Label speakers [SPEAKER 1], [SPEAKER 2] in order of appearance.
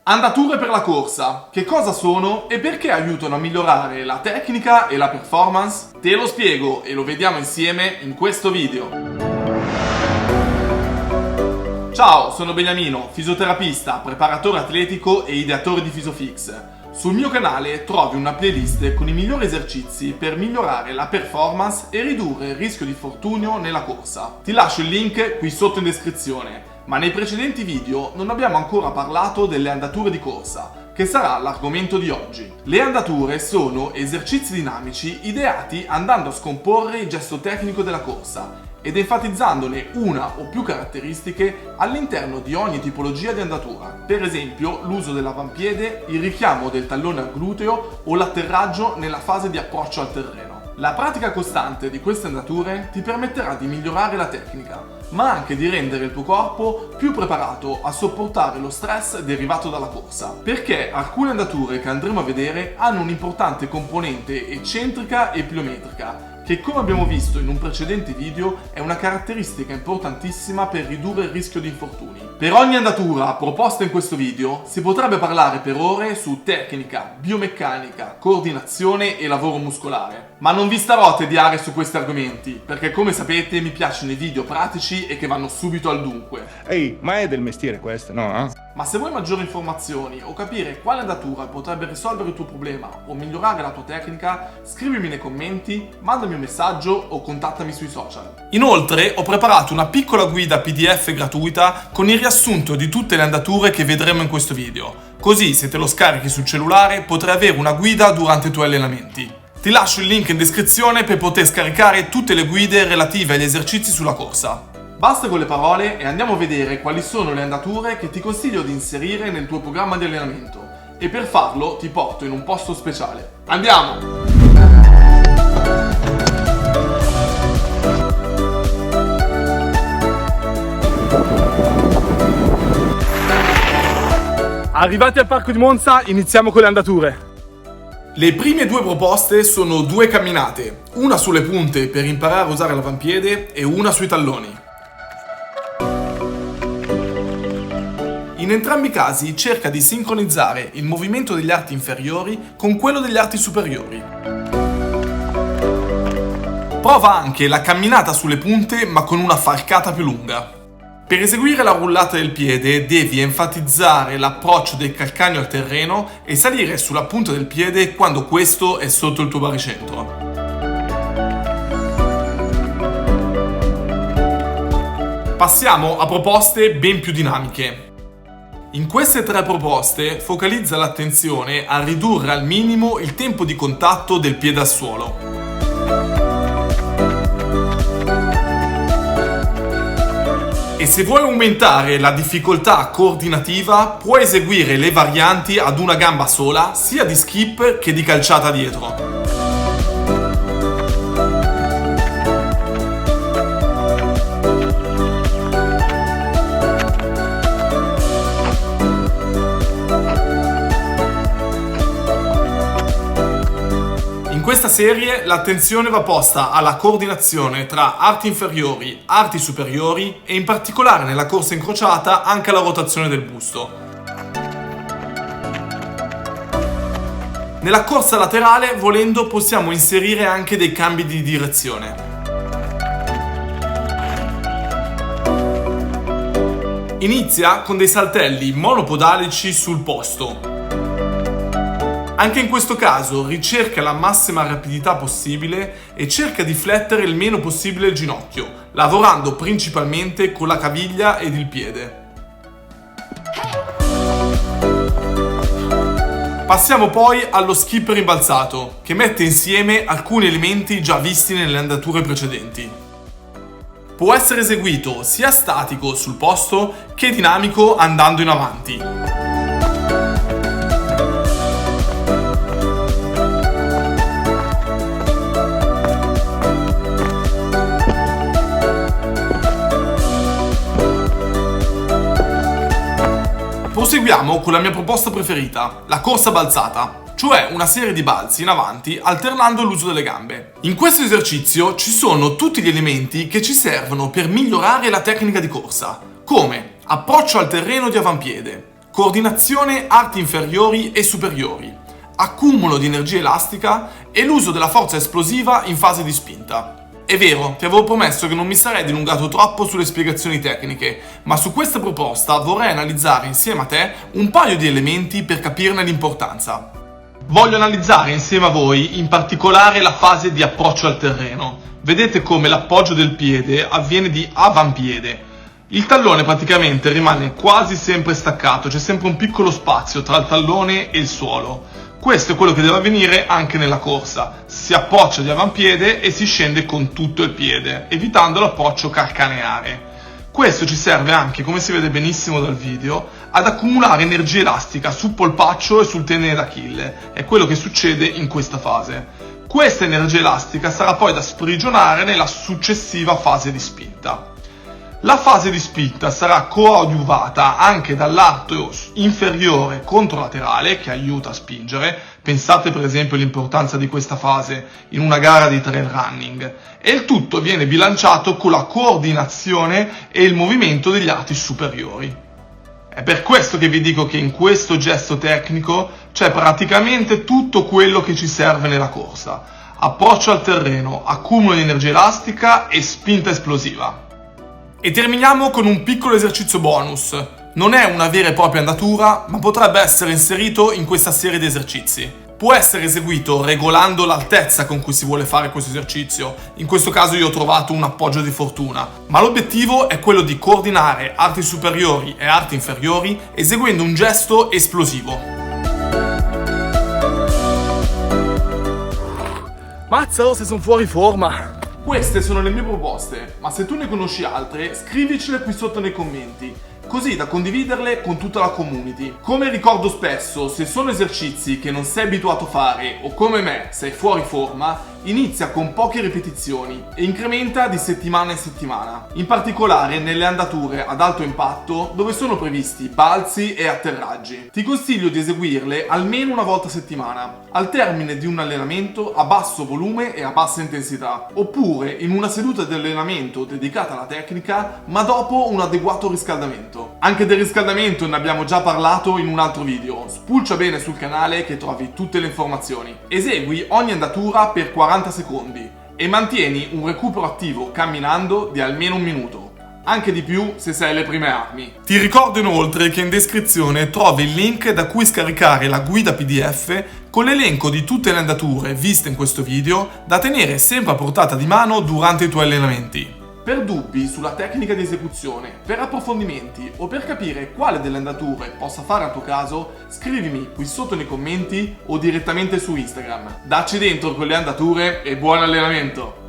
[SPEAKER 1] Andature per la corsa. Che cosa sono e perché aiutano a migliorare la tecnica e la performance? Te lo spiego e lo vediamo insieme in questo video. Ciao, sono Beniamino, fisioterapista, preparatore atletico e ideatore di Fisofix. Sul mio canale trovi una playlist con i migliori esercizi per migliorare la performance e ridurre il rischio di infortunio nella corsa. Ti lascio il link qui sotto in descrizione. Ma nei precedenti video non abbiamo ancora parlato delle andature di corsa, che sarà l'argomento di oggi. Le andature sono esercizi dinamici ideati andando a scomporre il gesto tecnico della corsa ed enfatizzandone una o più caratteristiche all'interno di ogni tipologia di andatura. Per esempio l'uso dell'avampiede, il richiamo del tallone al gluteo o l'atterraggio nella fase di approccio al terreno. La pratica costante di queste andature ti permetterà di migliorare la tecnica, ma anche di rendere il tuo corpo più preparato a sopportare lo stress derivato dalla corsa, perché alcune andature che andremo a vedere hanno un'importante componente eccentrica e pliometrica, che come abbiamo visto in un precedente video è una caratteristica importantissima per ridurre il rischio di infortuni. Per ogni andatura proposta in questo video si potrebbe parlare per ore su tecnica, biomeccanica, coordinazione e lavoro muscolare. Ma non vi starò a tediare su questi argomenti, perché come sapete mi piacciono i video pratici e che vanno subito al dunque.
[SPEAKER 2] Ehi, ma è del mestiere questo, no?
[SPEAKER 1] Ma se vuoi maggiori informazioni o capire quale andatura potrebbe risolvere il tuo problema o migliorare la tua tecnica, scrivimi nei commenti, mandami un messaggio o contattami sui social. Inoltre ho preparato una piccola guida PDF gratuita con il riassunto di tutte le andature che vedremo in questo video, così se te lo scarichi sul cellulare potrai avere una guida durante i tuoi allenamenti. Ti lascio il link in descrizione per poter scaricare tutte le guide relative agli esercizi sulla corsa. Basta con le parole e andiamo a vedere quali sono le andature che ti consiglio di inserire nel tuo programma di allenamento. E per farlo ti porto in un posto speciale. Andiamo!
[SPEAKER 3] Arrivati al parco di Monza, iniziamo con le andature.
[SPEAKER 1] Le prime due proposte sono due camminate, una sulle punte per imparare a usare l'avampiede e una sui talloni. In entrambi i casi cerca di sincronizzare il movimento degli arti inferiori con quello degli arti superiori. Prova anche la camminata sulle punte ma con una falcata più lunga. Per eseguire la rullata del piede devi enfatizzare l'approccio del calcagno al terreno e salire sulla punta del piede quando questo è sotto il tuo baricentro. Passiamo a proposte ben più dinamiche. In queste tre proposte focalizza l'attenzione a ridurre al minimo il tempo di contatto del piede al suolo. E se vuoi aumentare la difficoltà coordinativa, puoi eseguire le varianti ad una gamba sola, sia di skip che di calciata dietro. In questa serie l'attenzione va posta alla coordinazione tra arti inferiori, arti superiori e in particolare nella corsa incrociata anche alla rotazione del busto. Nella corsa laterale, volendo, possiamo inserire anche dei cambi di direzione. Inizia con dei saltelli monopodalici sul posto. Anche in questo caso ricerca la massima rapidità possibile e cerca di flettere il meno possibile il ginocchio, lavorando principalmente con la caviglia ed il piede. Passiamo poi allo skip rimbalzato, che mette insieme alcuni elementi già visti nelle andature precedenti. Può essere eseguito sia statico sul posto che dinamico andando in avanti. Proseguiamo con la mia proposta preferita, la corsa balzata, cioè una serie di balzi in avanti alternando l'uso delle gambe. In questo esercizio ci sono tutti gli elementi che ci servono per migliorare la tecnica di corsa, come approccio al terreno di avampiede, coordinazione arti inferiori e superiori, accumulo di energia elastica e l'uso della forza esplosiva in fase di spinta. È vero, ti avevo promesso che non mi sarei dilungato troppo sulle spiegazioni tecniche, ma su questa proposta vorrei analizzare insieme a te un paio di elementi per capirne l'importanza. Voglio analizzare insieme a voi in particolare la fase di approccio al terreno. Vedete come l'appoggio del piede avviene di avampiede. Il tallone praticamente rimane quasi sempre staccato, c'è sempre un piccolo spazio tra il tallone e il suolo. Questo è quello che deve avvenire anche nella corsa. Si approccia di avampiede e si scende con tutto il piede, evitando l'approccio calcaneare. Questo ci serve anche, come si vede benissimo dal video, ad accumulare energia elastica sul polpaccio e sul tenere d'Achille. È quello che succede in questa fase. Questa energia elastica sarà poi da sprigionare nella successiva fase di spinta. La fase di spinta sarà coadiuvata anche dall'arto inferiore controlaterale che aiuta a spingere. Pensate per esempio all'importanza di questa fase in una gara di trail running. E il tutto viene bilanciato con la coordinazione e il movimento degli arti superiori. È per questo che vi dico che in questo gesto tecnico c'è praticamente tutto quello che ci serve nella corsa. Approccio al terreno, accumulo di energia elastica e spinta esplosiva. E terminiamo con un piccolo esercizio bonus. Non è una vera e propria andatura, ma potrebbe essere inserito in questa serie di esercizi. Può essere eseguito regolando l'altezza con cui si vuole fare questo esercizio. In questo caso io ho trovato un appoggio di fortuna, ma l'obiettivo è quello di coordinare arti superiori e arti inferiori eseguendo un gesto esplosivo.
[SPEAKER 3] Mazza, se sono fuori forma.
[SPEAKER 1] Queste sono le mie proposte, ma se tu ne conosci altre, scrivicele qui sotto nei commenti, così da condividerle con tutta la community. Come ricordo spesso, se sono esercizi che non sei abituato a fare o come me sei fuori forma, inizia con poche ripetizioni e incrementa di settimana in settimana, in particolare nelle andature ad alto impatto dove sono previsti balzi e atterraggi. Ti consiglio di eseguirle almeno una volta a settimana, al termine di un allenamento a basso volume e a bassa intensità, oppure in una seduta di allenamento dedicata alla tecnica, ma dopo un adeguato riscaldamento. Anche del riscaldamento ne abbiamo già parlato in un altro video, spulcia bene sul canale che trovi tutte le informazioni. Esegui ogni andatura per 40 secondi e mantieni un recupero attivo camminando di almeno un minuto, anche di più se sei alle prime armi. Ti ricordo inoltre che in descrizione trovi il link da cui scaricare la guida PDF con l'elenco di tutte le andature viste in questo video da tenere sempre a portata di mano durante i tuoi allenamenti. Per dubbi sulla tecnica di esecuzione, per approfondimenti o per capire quale delle andature possa fare al tuo caso, scrivimi qui sotto nei commenti o direttamente su Instagram. Dacci dentro con le andature e buon allenamento!